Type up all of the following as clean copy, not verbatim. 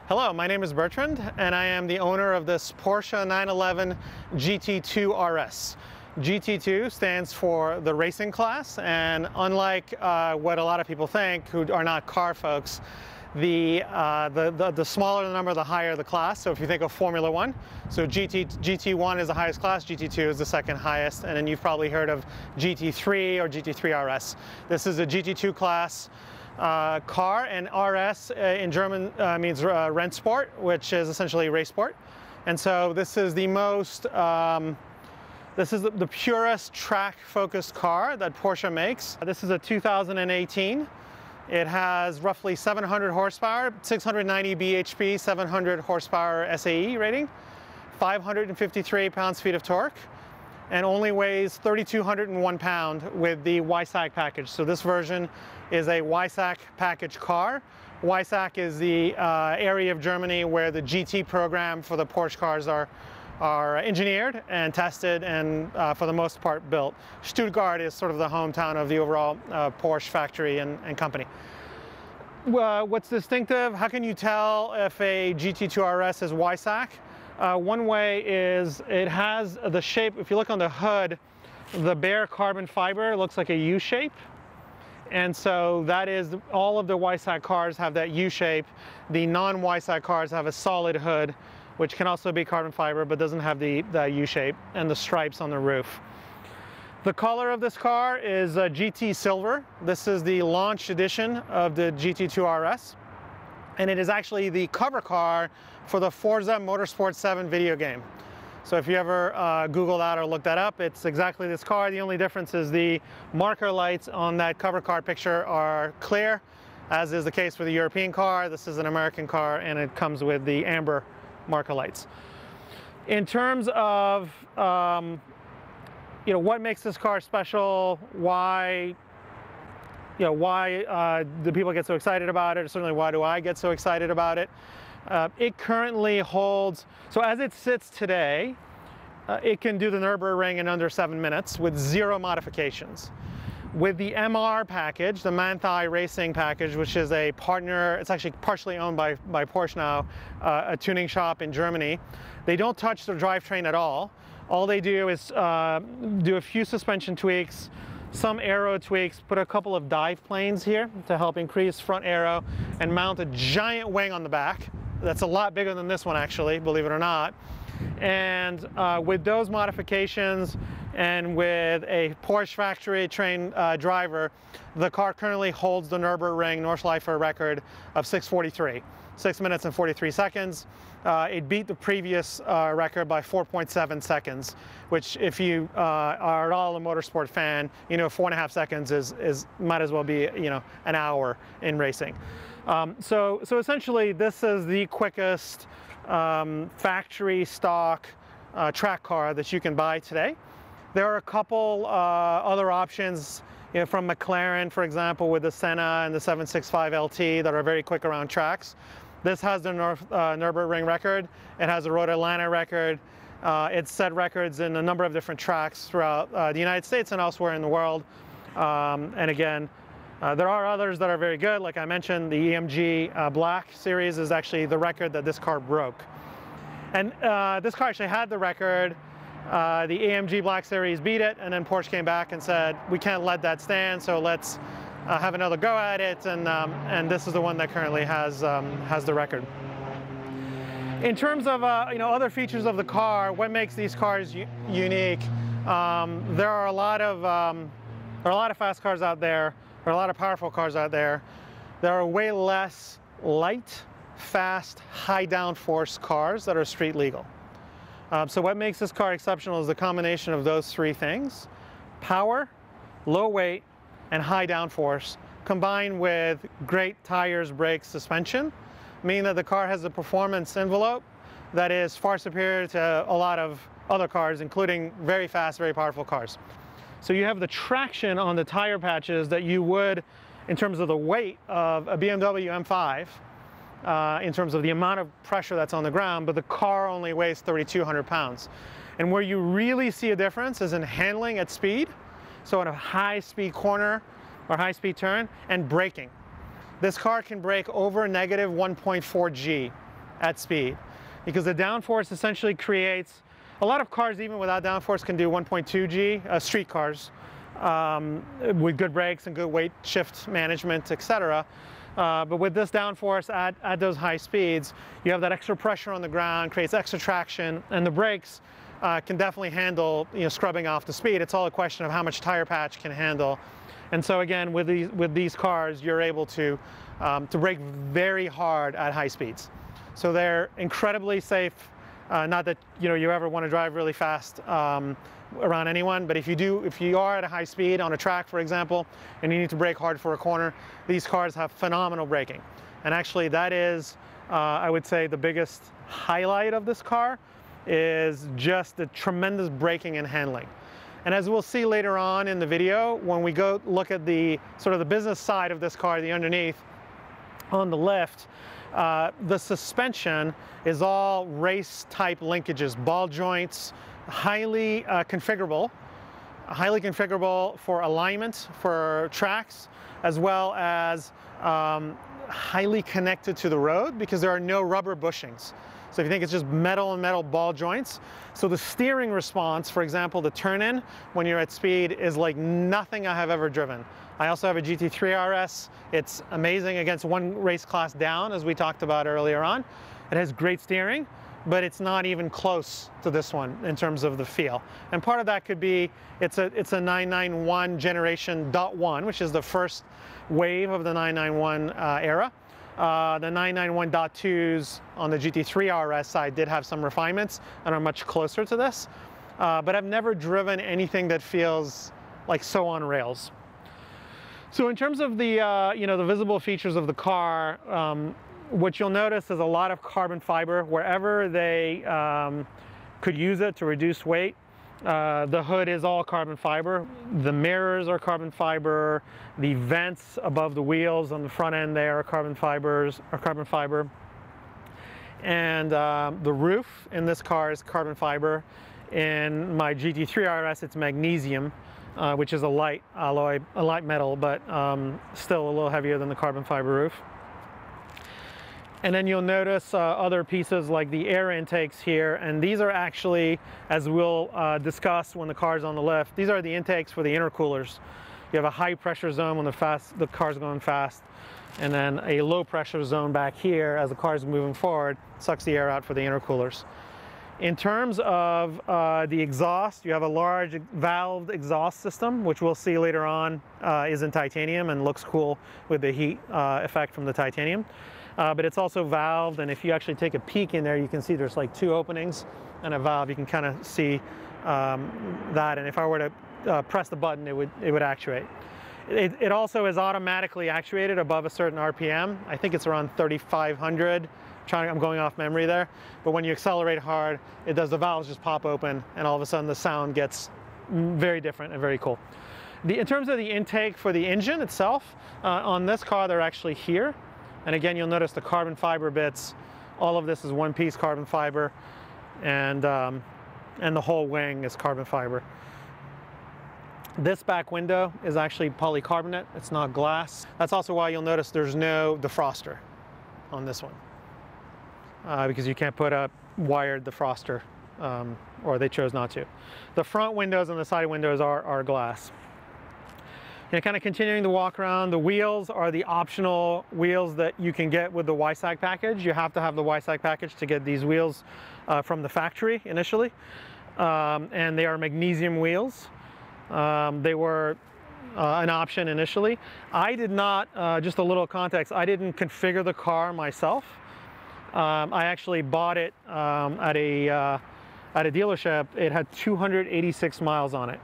Hello, my name is Bertrand, and I am the owner of this Porsche 911 GT2RS. GT2 stands for the racing class, and unlike what a lot of people think who are not car folks, the smaller the number, the higher the class. So if you think of Formula One, so GT1 is the highest class, GT2 is the second highest, and then you've probably heard of GT3 or GT3RS. This is a GT2 class car, and RS in German means Rennsport, which is essentially race sport. And so this is the most, this is the purest track-focused car that Porsche makes. This is a 2018. It has roughly 700 horsepower, 690 bhp, 700 horsepower SAE rating, 553 pounds-feet of torque, and only weighs 3,201 pounds with the WISAC package. So this version is a WISAC package car. WISAC is the area of Germany where the GT program for the Porsche cars are engineered and tested and for the most part built. Stuttgart is sort of the hometown of the overall Porsche factory and company. What's distinctive? How can you tell if a GT2RS is WISAC? One way is it has the shape. If you look on the hood, the bare carbon fiber looks like a U shape. And so that is, all of the WISAC cars have that U shape. The non-WISAC cars have a solid hood, which can also be carbon fiber, but doesn't have the U shape and the stripes on the roof. The color of this car is GT Silver. This is the launch edition of the GT2RS. And it is actually the cover car for the Forza Motorsport 7 video game. So if you ever Google that or look that up, it's exactly this car. The only difference is the marker lights on that cover car picture are clear, as is the case with the European car. This is an American car, and it comes with the amber marker lights. In terms of what makes this car special, why do people get so excited about it? Certainly, why do I get so excited about it? It currently holds, so as it sits today, it can do the Nürburgring in under 7 minutes with 0 modifications. With the MR package, the Manthey Racing package, which is a partner, it's actually partially owned by Porsche now, a tuning shop in Germany, they don't touch the drivetrain at all. All they do is do a few suspension tweaks, some aero tweaks, put a couple of dive planes here to help increase front aero, and mount a giant wing on the back. That's a lot bigger than this one, actually, believe it or not. And with those modifications and with a Porsche factory trained driver, the car currently holds the Nürburgring Nordschleife record of 6:43, 6 minutes and 43 seconds. It beat the previous record by 4.7 seconds, which if you are at all a motorsport fan, 4.5 seconds might as well be an hour in racing. So essentially this is the quickest factory stock track car that you can buy today. There are a couple other options from McLaren, for example, with the Senna and the 765 LT that are very quick around tracks. This has the Nürburgring record. It has a Road Atlanta record. It's set records in a number of different tracks throughout the United States and elsewhere in the world. And again, there are others that are very good. Like I mentioned, the EMG Black Series is actually the record that this car broke. And this car actually had the record. The AMG Black Series beat it, and then Porsche came back and said, we can't let that stand, so let's have another go at it, and this is the one that currently has the record. In terms of other features of the car, what makes these cars unique? There are a lot of fast cars out there. There are a lot of powerful cars out there. There are way less light, fast, high downforce cars that are street legal. So what makes this car exceptional is the combination of those three things: power, low weight, and high downforce, combined with great tires, brakes, suspension, meaning that the car has a performance envelope that is far superior to a lot of other cars, including very fast, very powerful cars. So you have the traction on the tire patches that you would in terms of the weight of a BMW M5, in terms of the amount of pressure that's on the ground, but the car only weighs 3,200 pounds. And where you really see a difference is in handling at speed, so in a high-speed corner or high-speed turn, and braking. This car can brake over -1.4 G. at speed, because the downforce essentially creates, a lot of cars even without downforce can do 1.2 G, street cars, with good brakes and good weight shift management, etc. But with this downforce at those high speeds, you have that extra pressure on the ground, creates extra traction, and the brakes can definitely handle, scrubbing off the speed. It's all a question of how much tire patch can handle. And so again, with these cars, you're able to brake very hard at high speeds. So they're incredibly safe. Not that you ever want to drive really fast around anyone, but if you are at a high speed on a track, for example, and you need to brake hard for a corner, these cars have phenomenal braking. And actually, that is, I would say, the biggest highlight of this car is just the tremendous braking and handling. And as we'll see later on in the video, when we go look at the sort of the business side of this car, the underneath, on the lift, the suspension is all race type linkages, ball joints, highly configurable for alignment for tracks, as well as highly connected to the road because there are no rubber bushings. So if you think it's just metal and metal ball joints, so the steering response, for example, the turn-in when you're at speed is like nothing I have ever driven. I also have a GT2RS. It's amazing against one race class down, as we talked about earlier on. It has great steering, but it's not even close to this one in terms of the feel. And part of that could be it's a 991 generation .1, which is the first wave of the 991 era. The 991.2s on the GT3RS side did have some refinements and are much closer to this, but I've never driven anything that feels like so on rails. So in terms of the the visible features of the car, what you'll notice is a lot of carbon fiber wherever they could use it to reduce weight. The hood is all carbon fiber. The mirrors are carbon fiber. The vents above the wheels on the front end there are carbon fiber. And the roof in this car is carbon fiber. In my GT3RS, it's magnesium, which is a light alloy, a light metal, but still a little heavier than the carbon fiber roof. And then you'll notice other pieces like the air intakes here, and these are actually, as we'll discuss when the car's on the lift, these are the intakes for the intercoolers. You have a high pressure zone when the car's going fast, and then a low pressure zone back here as the car's moving forward, sucks the air out for the intercoolers. In terms of the exhaust, you have a large valved exhaust system, which we'll see later on is in titanium and looks cool with the heat effect from the titanium. But it's also valved, and if you actually take a peek in there, you can see there's like two openings and a valve. You can kind of see that, and if I were to press the button, it would actuate. It also is automatically actuated above a certain RPM. I think it's around 3,500. I'm going off memory there, but when you accelerate hard, the valves just pop open, and all of a sudden the sound gets very different and very cool. In terms of the intake for the engine itself, on this car, they're actually here. And again, you'll notice the carbon fiber bits. All of this is one piece carbon fiber, and the whole wing is carbon fiber. This back window is actually polycarbonate. It's not glass. That's also why you'll notice there's no defroster on this one, because you can't put a wired defroster, or they chose not to. The front windows and the side windows are glass. Kind of continuing the walk around, the wheels are the optional wheels that you can get with the YSAG package. You have to have the YSAG package to get these wheels from the factory initially, and they are magnesium wheels. They were an option initially. I did not, just a little context, I didn't configure the car myself. I actually bought it at a dealership. It had 286 miles on it.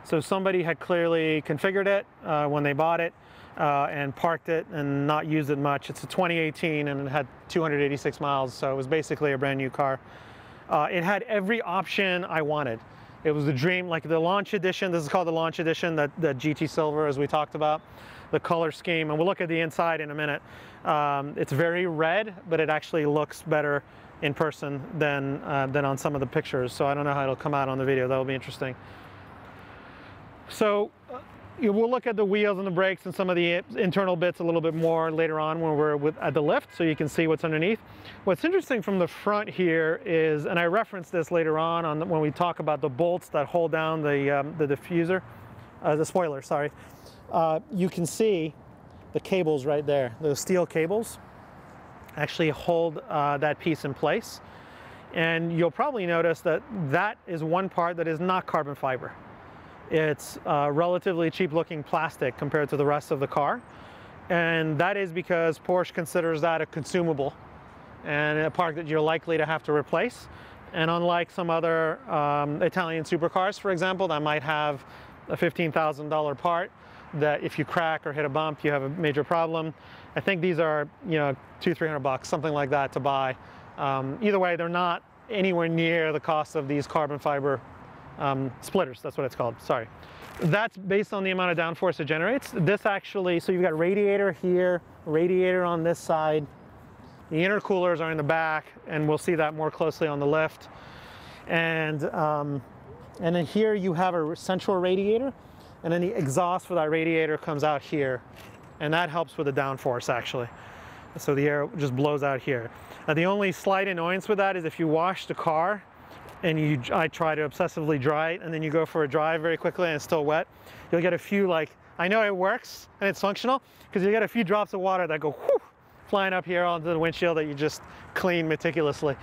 So somebody had clearly configured it when they bought it and parked it and not used it much. It's a 2018 and it had 286 miles, so it was basically a brand new car. It had every option I wanted. It was the dream, like the launch edition. This is called the launch edition, the GT Silver, as we talked about, the color scheme. And we'll look at the inside in a minute. It's very red, but it actually looks better in person than on some of the pictures. So I don't know how it'll come out on the video. That'll be interesting. So We'll look at the wheels and the brakes and some of the internal bits a little bit more later on when we're at the lift, so you can see what's underneath. What's interesting from the front here is, and I referenced this later on when we talk about the bolts that hold down the diffuser, the spoiler, sorry. You can see the cables right there. Those steel cables actually hold that piece in place. And you'll probably notice that that is one part that is not carbon fiber. It's relatively cheap looking plastic compared to the rest of the car. And that is because Porsche considers that a consumable and a part that you're likely to have to replace. And unlike some other Italian supercars, for example, that might have a $15,000 part that if you crack or hit a bump, you have a major problem. I think these are, you know, $200-300, something like that to buy. Either way, they're not anywhere near the cost of these carbon fiber splitters, that's what it's called, sorry. That's based on the amount of downforce it generates. This actually, so you've got radiator here, radiator on this side. The intercoolers are in the back, and we'll see that more closely on the lift. And then here you have a central radiator, and then the exhaust for that radiator comes out here. And that helps with the downforce, actually. So the air just blows out here. The only slight annoyance with that is if you wash the car, and I try to obsessively dry it, and then you go for a drive very quickly and it's still wet, you'll get a few, like, I know it works and it's functional, because you get a few drops of water that go whoosh, flying up here onto the windshield that you just clean meticulously.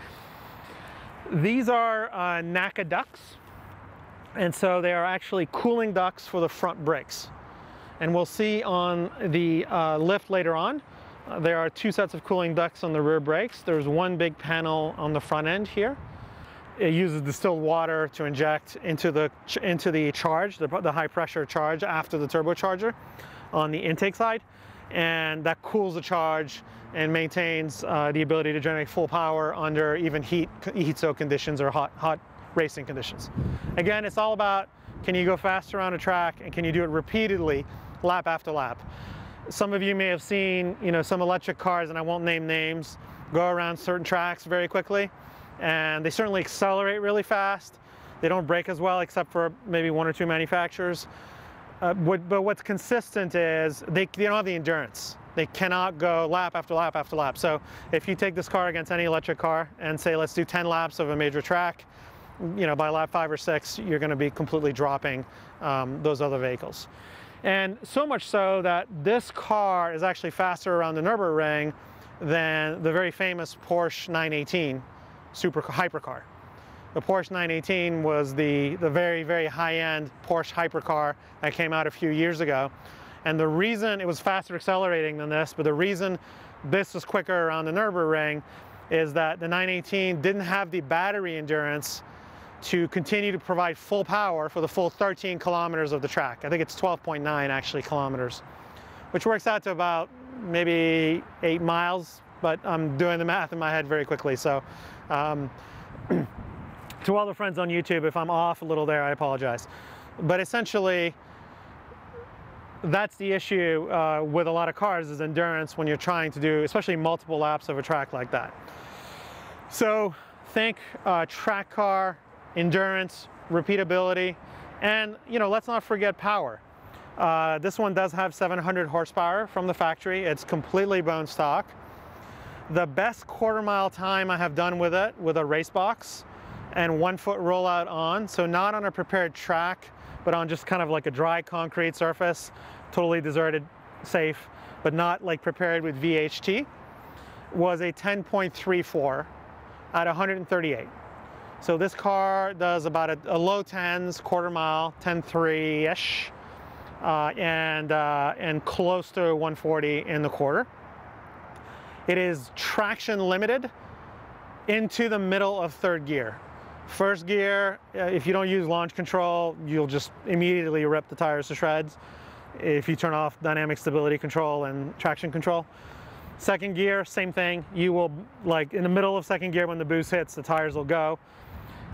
These are NACA ducts, and so they are actually cooling ducts for the front brakes. And we'll see on the lift later on, there are two sets of cooling ducts on the rear brakes. There's one big panel on the front end here. It uses distilled water to inject into the charge, the high pressure charge after the turbocharger on the intake side, and that cools the charge and maintains the ability to generate full power under even heat soak conditions or hot racing conditions. Again, it's all about, can you go fast around a track, and can you do it repeatedly, lap after lap. Some of you may have seen, you know, some electric cars, and I won't name names, go around certain tracks very quickly. And they certainly accelerate really fast. They don't brake as well, except for maybe one or two manufacturers. But what's consistent is they don't have the endurance. They cannot go lap after lap after lap. So if you take this car against any electric car and say, let's do 10 laps of a major track, you know, by lap 5 or 6, you're going to be completely dropping those other vehicles. And so much so that this car is actually faster around the Nürburgring than the very famous Porsche 918. Super hypercar. The Porsche 918 was the very, very high-end Porsche hypercar that came out a few years ago. And the reason it was faster accelerating than this, but the reason this was quicker around the Nürburgring is that the 918 didn't have the battery endurance to continue to provide full power for the full 13 kilometers of the track. I think it's 12.9 actually kilometers, which works out to about maybe 8 miles, but I'm doing the math in my head very quickly. So to all the friends on YouTube, if I'm off a little there, I apologize. But essentially, that's the issue with a lot of cars, is endurance when you're trying to do, especially multiple laps of a track like that. So think track car, endurance, repeatability, and, you know, let's not forget power. This one does have 700 horsepower from the factory. It's completely bone stock. The best quarter-mile time I have done with it, with a race box and 1 foot rollout on, so not on a prepared track, but on just kind of like a dry concrete surface, totally deserted, safe, but not like prepared with VHT, was a 10.34 at 138. So this car does about a low 10s, quarter mile, 10.3-ish, and close to 140 in the quarter. It is traction limited into the middle of third gear. First gear, if you don't use launch control, you'll just immediately rip the tires to shreds if you turn off dynamic stability control and traction control. Second gear, same thing. You will, like in the middle of second gear when the boost hits, the tires will go.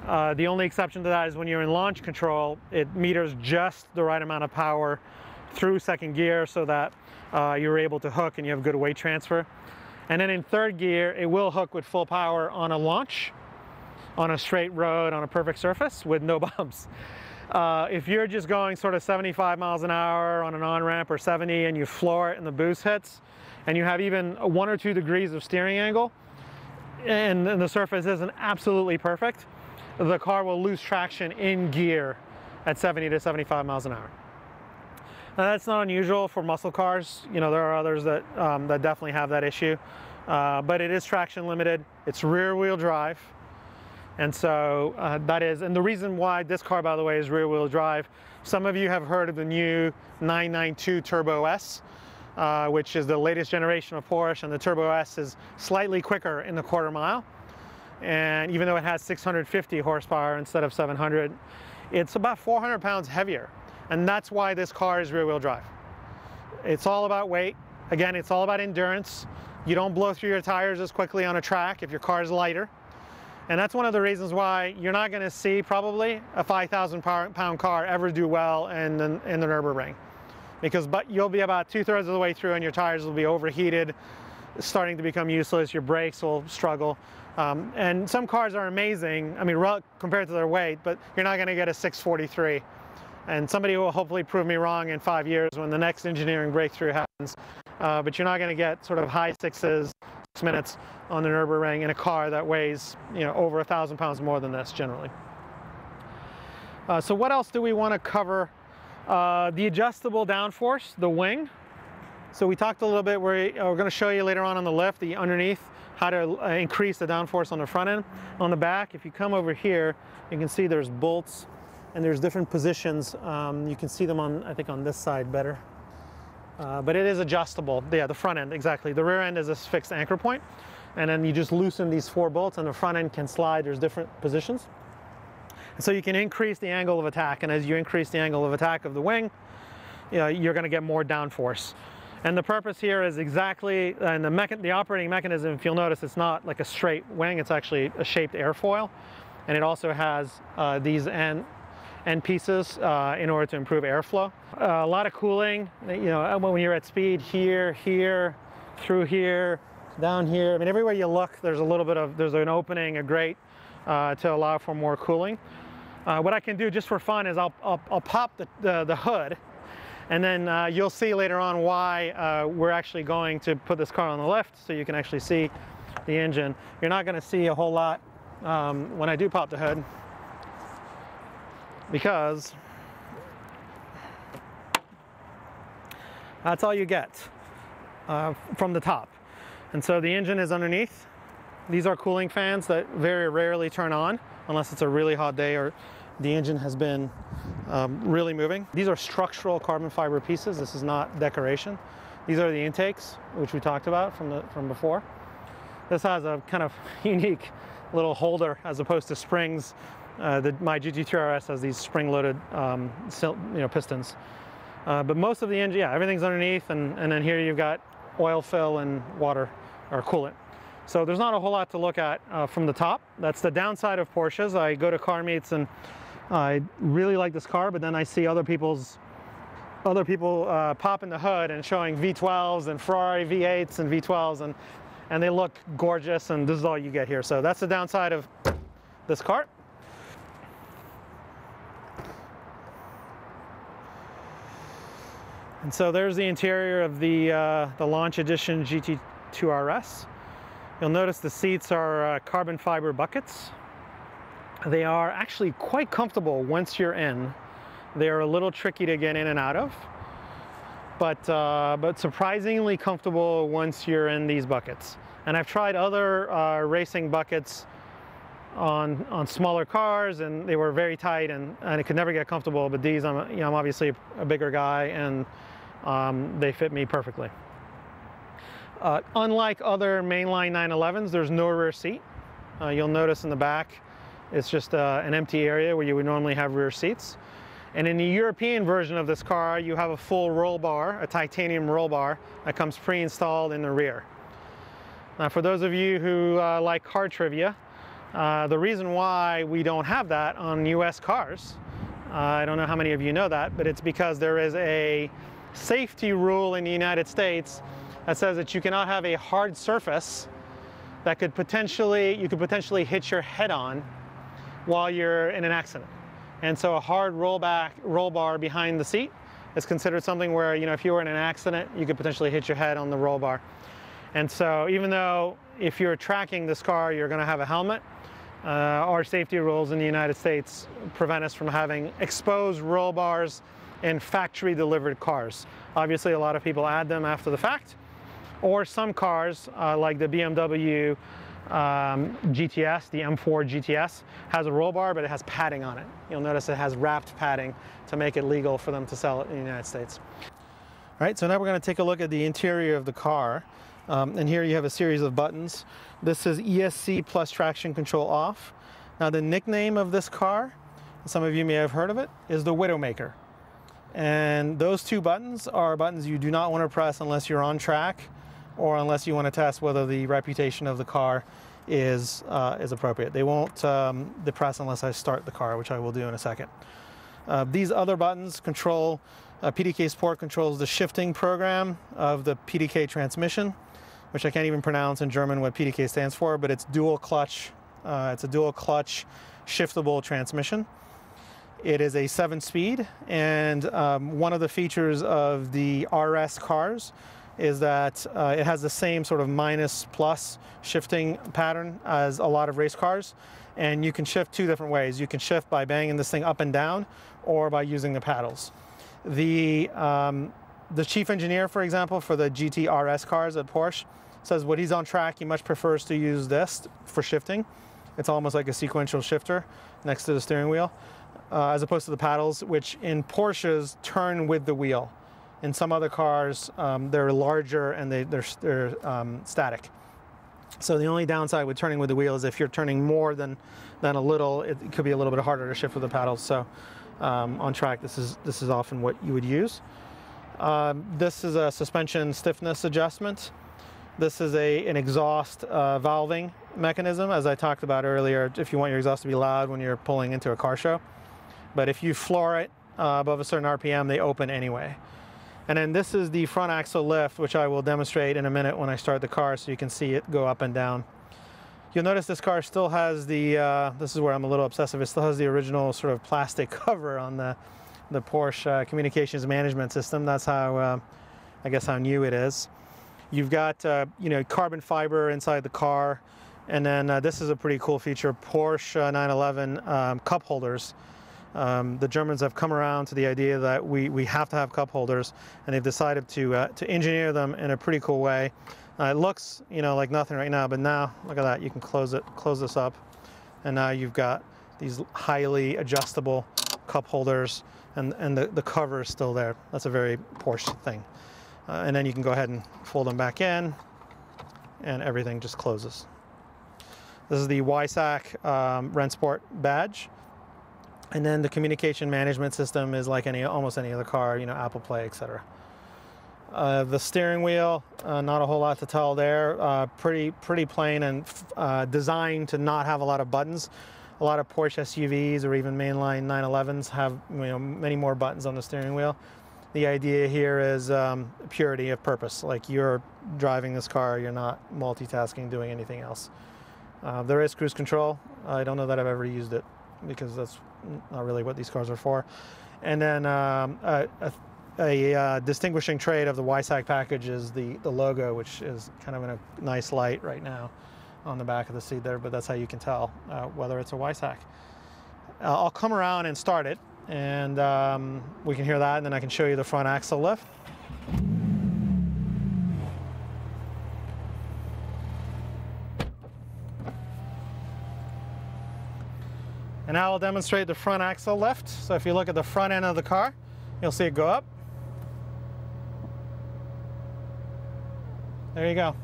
The only exception to that is when you're in launch control, it meters just the right amount of power through second gear so that you're able to hook and you have good weight transfer. And then in third gear, it will hook with full power on a launch, on a straight road, on a perfect surface with no bumps. If you're just going sort of 75 miles an hour on an on-ramp or 70 and you floor it and the boost hits, and you have even 1 or 2 degrees of steering angle, and the surface isn't absolutely perfect, the car will lose traction in gear at 70 to 75 miles an hour. Now, that's not unusual for muscle cars. You know, there are others that, that definitely have that issue, but it is traction limited. It's rear wheel drive. And so and the reason why this car, by the way, is rear wheel drive, some of you have heard of the new 992 Turbo S, which is the latest generation of Porsche, and the Turbo S is slightly quicker in the quarter mile. And even though it has 650 horsepower instead of 700, it's about 400 pounds heavier. And that's why this car is rear wheel drive. It's all about weight. Again, it's all about endurance. You don't blow through your tires as quickly on a track if your car is lighter. And that's one of the reasons why you're not going to see probably a 5,000 pound car ever do well in the Nürburgring. Because you'll be about 2/3 of the way through and your tires will be overheated, starting to become useless, your brakes will struggle. And some cars are amazing, I mean, compared to their weight, but you're not going to get a 643. And somebody will hopefully prove me wrong in 5 years when the next engineering breakthrough happens. But you're not going to get sort of high 6s, 6 minutes on the Nürburgring in a car that weighs, you know, over 1,000 pounds more than this generally. So what else do we want to cover? The adjustable downforce, the wing. So we talked a little bit, we're going to show you later on the lift, the underneath, how to increase the downforce on the front end. On the back, if you come over here, you can see there's bolts and there's different positions. You can see them on, I think, on this side better. But it is adjustable. Yeah, the front end, exactly. The rear end is a fixed anchor point, and then you just loosen these 4 bolts and the front end can slide. There's different positions. And so you can increase the angle of attack, and as you increase the angle of attack of the wing, you know, you're going to get more downforce. And the purpose here is exactly, and the operating mechanism, if you'll notice, it's not like a straight wing, it's actually a shaped airfoil. And it also has these end pieces in order to improve airflow. A lot of cooling, you know, when you're at speed, here, through here, down here. I mean, everywhere you look, there's a little bit of, there's an opening, a grate to allow for more cooling. What I can do just for fun is I'll pop the hood, and then you'll see later on why we're actually going to put this car on the lift, so you can actually see the engine. You're not going to see a whole lot when I do pop the hood, because that's all you get from the top. And so the engine is underneath. These are cooling fans that very rarely turn on unless it's a really hot day or the engine has been really moving. These are structural carbon fiber pieces. This is not decoration. These are the intakes, which we talked about from before. This has a kind of unique little holder as opposed to springs. My GT2RS has these spring-loaded pistons. But most of the engine, yeah, everything's underneath, and then here you've got oil fill and water or coolant. So there's not a whole lot to look at from the top. That's the downside of Porsches. I go to car meets and I really like this car, but then I see other people popping the hood and showing V12s and Ferrari V8s and V12s, and they look gorgeous, and this is all you get here. So that's the downside of this car. And so there's the interior of the launch edition GT2RS. You'll notice the seats are carbon fiber buckets. They are actually quite comfortable once you're in. They're a little tricky to get in and out of, but surprisingly comfortable once you're in these buckets. And I've tried other racing buckets on smaller cars, and they were very tight, and I could never get comfortable. But these, I'm obviously a bigger guy, and they fit me perfectly. Unlike other mainline 911s, there's no rear seat. You'll notice in the back, it's just an empty area where you would normally have rear seats. And in the European version of this car, you have a full roll bar, a titanium roll bar that comes pre-installed in the rear. Now, for those of you who like car trivia, the reason why we don't have that on US cars, I don't know how many of you know that, but it's because there is a safety rule in the United States that says that you cannot have a hard surface that you could potentially hit your head on while you're in an accident. And so a hard roll bar behind the seat is considered something where, you know, if you were in an accident, you could potentially hit your head on the roll bar. And so even though if you're tracking this car, you're going to have a helmet, our safety rules in the United States prevent us from having exposed roll bars in factory delivered cars. Obviously, a lot of people add them after the fact, or some cars like the BMW GTS, the M4 GTS, has a roll bar, but it has padding on it. You'll notice it has wrapped padding to make it legal for them to sell it in the United States. All right, so now we're going to take a look at the interior of the car. And here you have a series of buttons. This is ESC plus traction control off. Now the nickname of this car, some of you may have heard of it, is the Widowmaker. And those two buttons are buttons you do not want to press unless you're on track or unless you want to test whether the reputation of the car is appropriate. They won't depress unless I start the car, which I will do in a second. These other buttons control, PDK Sport controls the shifting program of the PDK transmission, which I can't even pronounce in German what PDK stands for, but it's dual clutch. It's a dual clutch shiftable transmission. It is a 7-speed, and one of the features of the RS cars is that it has the same sort of minus plus shifting pattern as a lot of race cars, and you can shift two different ways. You can shift by banging this thing up and down or by using the paddles. The chief engineer, for example, for the GT2RS cars at Porsche says when he's on track, he much prefers to use this for shifting. It's almost like a sequential shifter next to the steering wheel, as opposed to the paddles, which in Porsches turn with the wheel. In some other cars, they're larger and they're static. So the only downside with turning with the wheel is if you're turning more than a little, it could be a little bit harder to shift with the paddles. So on track, this is often what you would use. This is a suspension stiffness adjustment. This is an exhaust valving mechanism, as I talked about earlier, if you want your exhaust to be loud when you're pulling into a car show. But if you floor it above a certain RPM, they open anyway. And then this is the front axle lift, which I will demonstrate in a minute when I start the car so you can see it go up and down. You'll notice this car still has the, this is where I'm a little obsessive, it still has the original sort of plastic cover on the Porsche communications management system. That's how, I guess, how new it is. You've got, you know, carbon fiber inside the car. And then this is a pretty cool feature, Porsche 911 cup holders. The Germans have come around to the idea that we have to have cup holders, and they've decided to engineer them in a pretty cool way. It looks, you know, like nothing right now, but now look at that. You can close this up, and now you've got these highly adjustable cup holders, and the cover is still there. That's a very Porsche thing. And then you can go ahead and fold them back in, and everything just closes. This is the WISAC Rennsport badge. And then the communication management system is like almost any other car, you know, Apple Play, etc. The steering wheel, not a whole lot to tell there. Pretty plain and designed to not have a lot of buttons. A lot of Porsche SUVs or even mainline 911s have, you know, many more buttons on the steering wheel. The idea here is purity of purpose. Like you're driving this car, you're not multitasking, doing anything else. There is cruise control. I don't know that I've ever used it because that's not really what these cars are for. And then a distinguishing trait of the WISAC package is the logo, which is kind of in a nice light right now on the back of the seat there, but that's how you can tell whether it's a WISAC. I'll come around and start it, and we can hear that, and then I can show you the front axle lift. And now I'll demonstrate the front axle lift. So if you look at the front end of the car, you'll see it go up. There you go.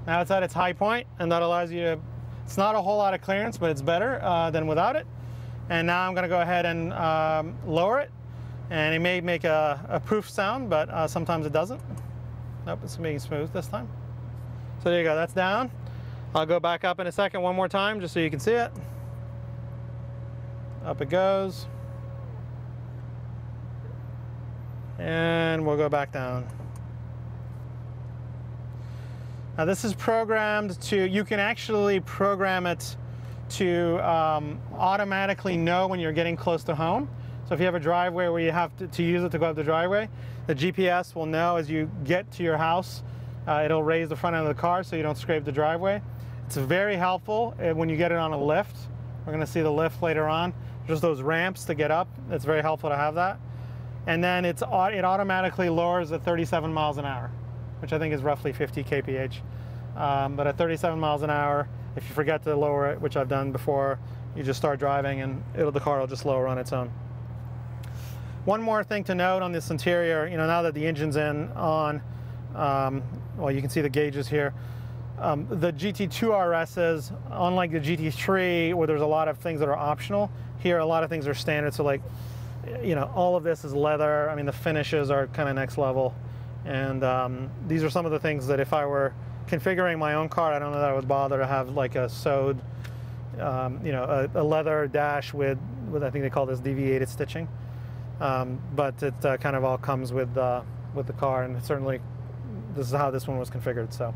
Now it's at its high point, and that allows you to, it's not a whole lot of clearance, but it's better than without it. And now I'm gonna go ahead and lower it. And it may make a poof sound, but sometimes it doesn't. Nope, it's making smooth this time. So there you go, that's down. I'll go back up in a second one more time just so you can see it. Up it goes. And we'll go back down. Now this is programmed to, you can actually program it to automatically know when you're getting close to home. So if you have a driveway where you have to use it to go up the driveway, the GPS will know as you get to your house. It'll raise the front end of the car so you don't scrape the driveway. It's very helpful when you get it on a lift. We're going to see the lift later on. Just those ramps to get up. It's very helpful to have that. And then it automatically lowers at 37 miles an hour, which I think is roughly 50 kph. But at 37 miles an hour, if you forget to lower it, which I've done before, you just start driving and the car will just lower on its own. One more thing to note on this interior, now that the engine's on, well, you can see the gauges here. The GT2RSs, unlike the GT3, where there's a lot of things that are optional, here a lot of things are standard. So like, all of this is leather. I mean, the finishes are kind of next level. And these are some of the things that if I were configuring my own car, I don't know that I would bother to have like a sewed, a leather dash with I think they call this deviated stitching. But it kind of all comes with the car, and certainly this is how this one was configured. So,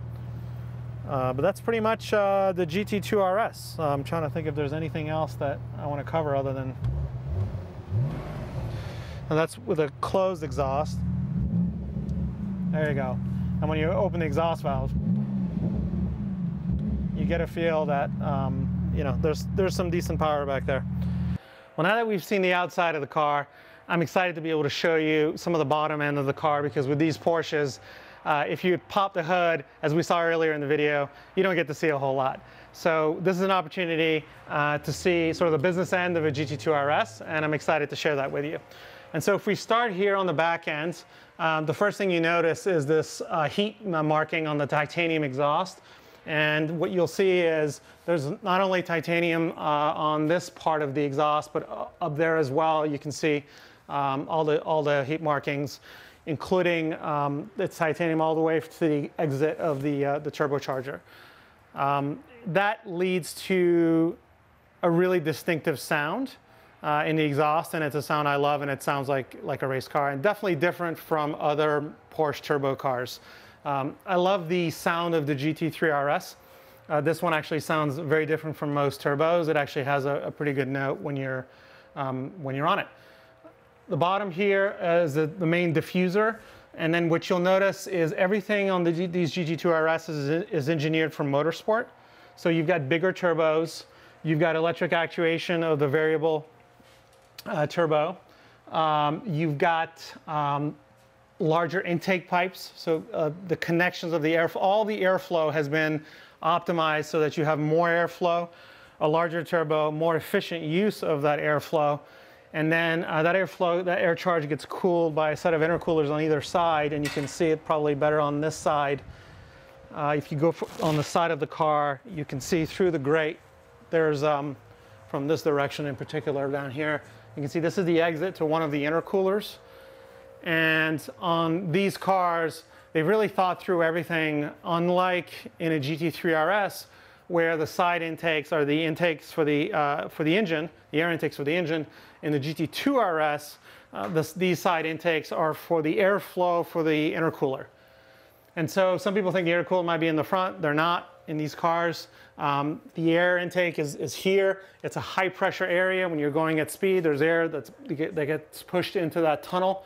but that's pretty much the GT2RS. I'm trying to think if there's anything else that I want to cover other than. And that's with a closed exhaust. There you go. And when you open the exhaust valve, you get a feel that there's some decent power back there. Well, now that we've seen the outside of the car, I'm excited to be able to show you some of the bottom end of the car, because with these Porsches, if you pop the hood, as we saw earlier in the video, you don't get to see a whole lot. So this is an opportunity to see sort of the business end of a GT2RS, and I'm excited to share that with you. And so if we start here on the back end, the first thing you notice is this heat marking on the titanium exhaust. And what you'll see is there's not only titanium on this part of the exhaust, but up there as well, you can see all the heat markings, including the titanium all the way to the exit of the turbocharger. That leads to a really distinctive sound in the exhaust, and it's a sound I love, and it sounds like a race car, and definitely different from other Porsche turbo cars. I love the sound of the GT3RS. This one actually sounds very different from most turbos. It actually has a pretty good note when you're on it. The bottom here is the main diffuser, and then what you'll notice is everything on these GT2RS is engineered for motorsport. So you've got bigger turbos, you've got electric actuation of the variable turbo, you've got larger intake pipes, so the connections of the air, all the airflow has been optimized so that you have more airflow, a larger turbo, more efficient use of that airflow, and then that airflow, that air charge gets cooled by a set of intercoolers on either side, and you can see it probably better on this side. If you go on the side of the car, you can see through the grate. There's, from this direction in particular down here, you can see this is the exit to one of the intercoolers. And on these cars, they've really thought through everything, unlike in a GT3RS, where the side intakes are the intakes for the engine, the air intakes for the engine. In the GT2RS, these side intakes are for the airflow for the intercooler. And so some people think the intercooler might be in the front. They're not in these cars. The air intake is here. It's a high pressure area. When you're going at speed, there's air that gets pushed into that tunnel.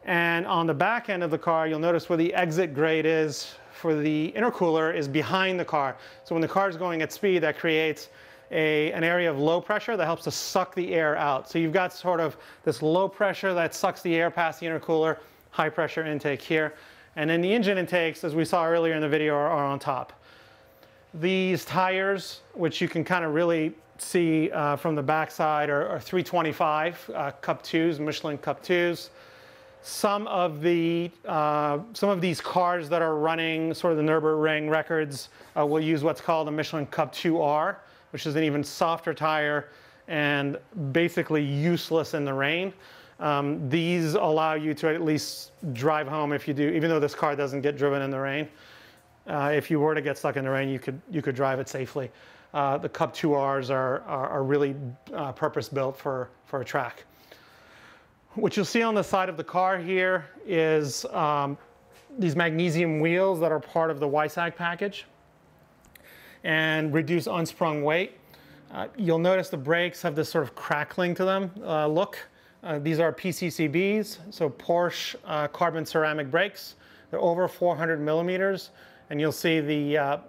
And on the back end of the car, you'll notice where the exit grate is for the intercooler is behind the car. So when the car is going at speed, that creates an area of low pressure that helps to suck the air out. So you've got sort of this low pressure that sucks the air past the intercooler, high pressure intake here. And then the engine intakes, as we saw earlier in the video, are on top. These tires, which you can kind of really see from the backside, are 325 Cup 2s, Michelin Cup 2s. Some of these cars that are running sort of the Nürburgring records will use what's called a Michelin Cup 2R, which is an even softer tire and basically useless in the rain. These allow you to at least drive home if you do, even though this car doesn't get driven in the rain. If you were to get stuck in the rain, you could drive it safely. The Cup 2Rs are really purpose-built for a track. What you'll see on the side of the car here is these magnesium wheels that are part of the YSAG package and reduce unsprung weight. You'll notice the brakes have this sort of crackling to them look. These are PCCBs, so Porsche carbon ceramic brakes. They're over 400 millimeters, and you'll see the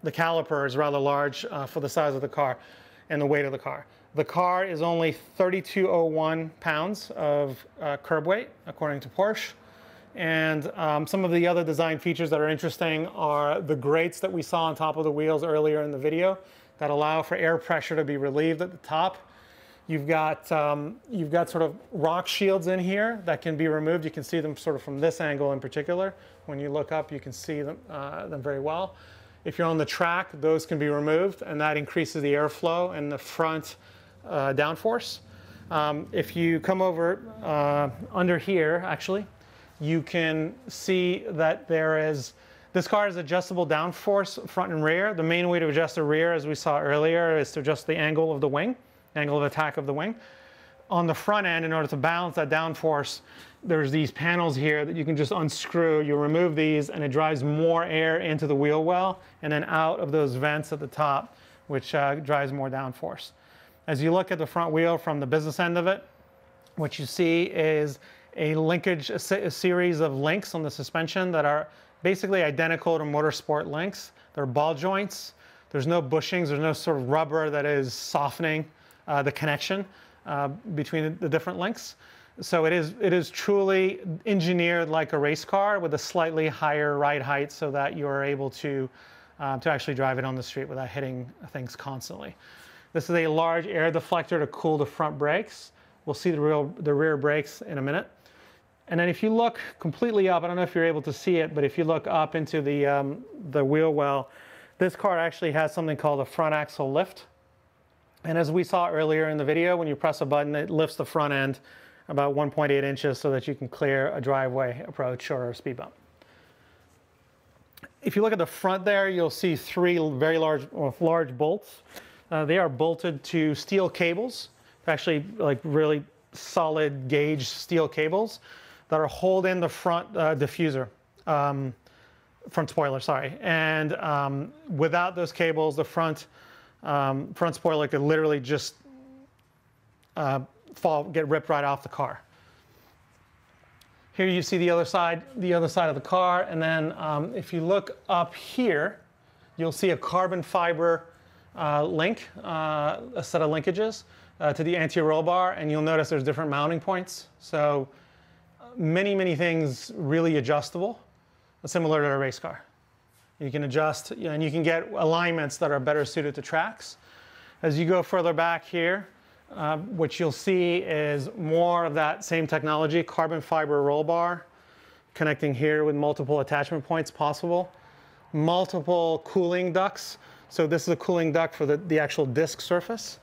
caliper is rather large for the size of the car and the weight of the car. The car is only 3,201 pounds of curb weight, according to Porsche. And some of the other design features that are interesting are the grates that we saw on top of the wheels earlier in the video that allow for air pressure to be relieved at the top. You've got sort of rock shields in here that can be removed. You can see them sort of from this angle in particular. When you look up, you can see them very well. If you're on the track, those can be removed, and that increases the airflow and the front downforce. If you come over under here, actually, you can see that this car is adjustable downforce front and rear. The main way to adjust the rear, as we saw earlier, is to adjust the angle of the wing, angle of attack of the wing. On the front end, in order to balance that downforce, there's these panels here that you can just unscrew. You remove these, and it drives more air into the wheel well and then out of those vents at the top, which drives more downforce. As you look at the front wheel from the business end of it, what you see is a linkage, a series of links on the suspension that are basically identical to motorsport links. They're ball joints. There's no bushings. There's no sort of rubber that is softening the connection between the different links. So it is truly engineered like a race car with a slightly higher ride height so that you're able to actually drive it on the street without hitting things constantly. This is a large air deflector to cool the front brakes. We'll see the rear brakes in a minute. And then if you look completely up, I don't know if you're able to see it, but if you look up into the wheel well, this car actually has something called a front axle lift. And as we saw earlier in the video, when you press a button, it lifts the front end about 1.8 inches so that you can clear a driveway approach or a speed bump. If you look at the front there, you'll see three very large bolts. They are bolted to steel cables, actually like really solid gauge steel cables that are holding the front diffuser, front spoiler, sorry. And without those cables, the front spoiler could literally just get ripped right off the car. Here you see the other side of the car, and then if you look up here, you'll see a carbon fiber link, a set of linkages to the anti-roll roll bar, and you'll notice there's different mounting points. So many things really adjustable, similar to a race car. You can adjust, and you can get alignments that are better suited to tracks. As you go further back here, what you'll see is more of that same technology, carbon fiber roll bar, connecting here with multiple attachment points possible, multiple cooling ducts. So this is a cooling duct for the actual disc surface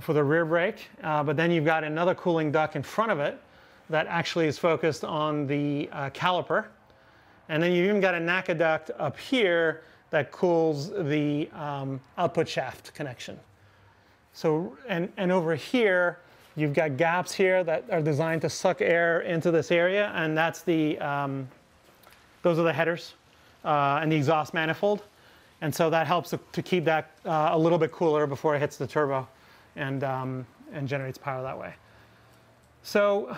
for the rear brake, but then you've got another cooling duct in front of it that actually is focused on the caliper. And then you've even got a NACA duct up here that cools the output shaft connection. So, and over here, you've got gaps here that are designed to suck air into this area, and that's those are the headers and the exhaust manifold. And so that helps to keep that a little bit cooler before it hits the turbo and generates power that way. So,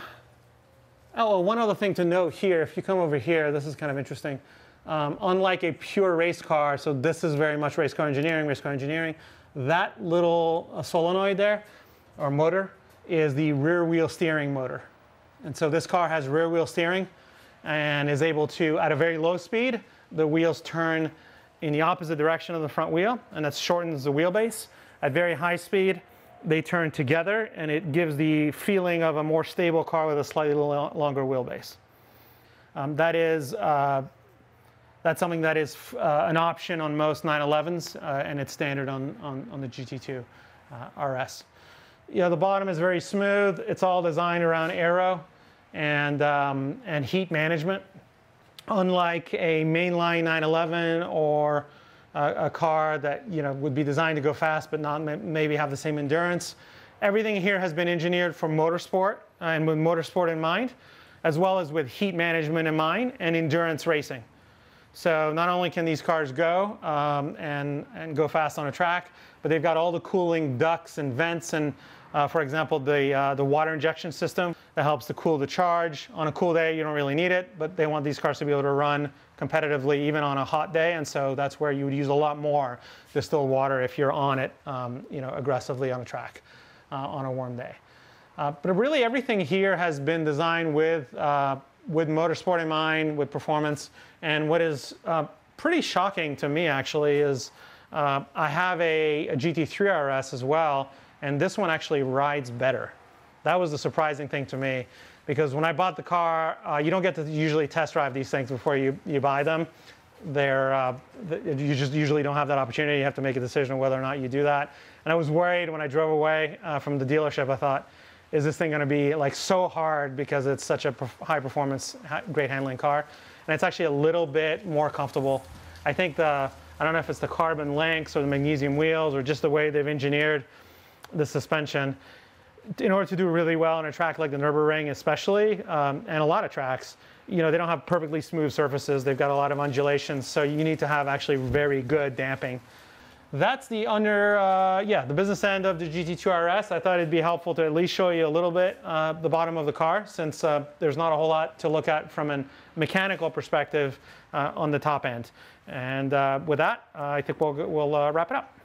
one other thing to note here, if you come over here, this is kind of interesting. Unlike a pure race car, so this is very much race car engineering, that little solenoid there, or motor, is the rear wheel steering motor. And so this car has rear wheel steering and is able to, at a very low speed, the wheels turn in the opposite direction of the front wheel, and that shortens the wheelbase. At very high speed, they turn together, and it gives the feeling of a more stable car with a slightly longer wheelbase. That's something that is an option on most 911s, and it's standard on the GT2RS. Yeah, the bottom is very smooth. It's all designed around aero and heat management. Unlike a mainline 911 or a car that would be designed to go fast but not maybe have the same endurance, everything here has been engineered for motorsport and with motorsport in mind, as well as with heat management in mind and endurance racing. So not only can these cars go and go fast on a track, but they've got all the cooling ducts and vents and, for example, the water injection system that helps to cool the charge. On a cool day, you don't really need it, but they want these cars to be able to run competitively even on a hot day, and so that's where you would use a lot more distilled water if you're on it, aggressively on a track on a warm day. But really everything here has been designed with motorsport in mind, with performance. And what is pretty shocking to me actually is I have a GT3RS as well, and this one actually rides better. That was the surprising thing to me, because when I bought the car, you don't get to usually test drive these things before you buy them. You just usually don't have that opportunity. You have to make a decision on whether or not you do that. And I was worried when I drove away from the dealership. I thought, is this thing going to be like so hard because it's such a high performance, great handling car? And it's actually a little bit more comfortable. I think I don't know if it's the carbon links or the magnesium wheels or just the way they've engineered the suspension. In order to do really well on a track like the Nürburgring especially, and a lot of tracks, they don't have perfectly smooth surfaces. They've got a lot of undulations, so you need to have actually very good damping. That's the the business end of the GT2RS. I thought it'd be helpful to at least show you a little bit the bottom of the car, since there's not a whole lot to look at from a mechanical perspective on the top end. And with that, I think we'll wrap it up.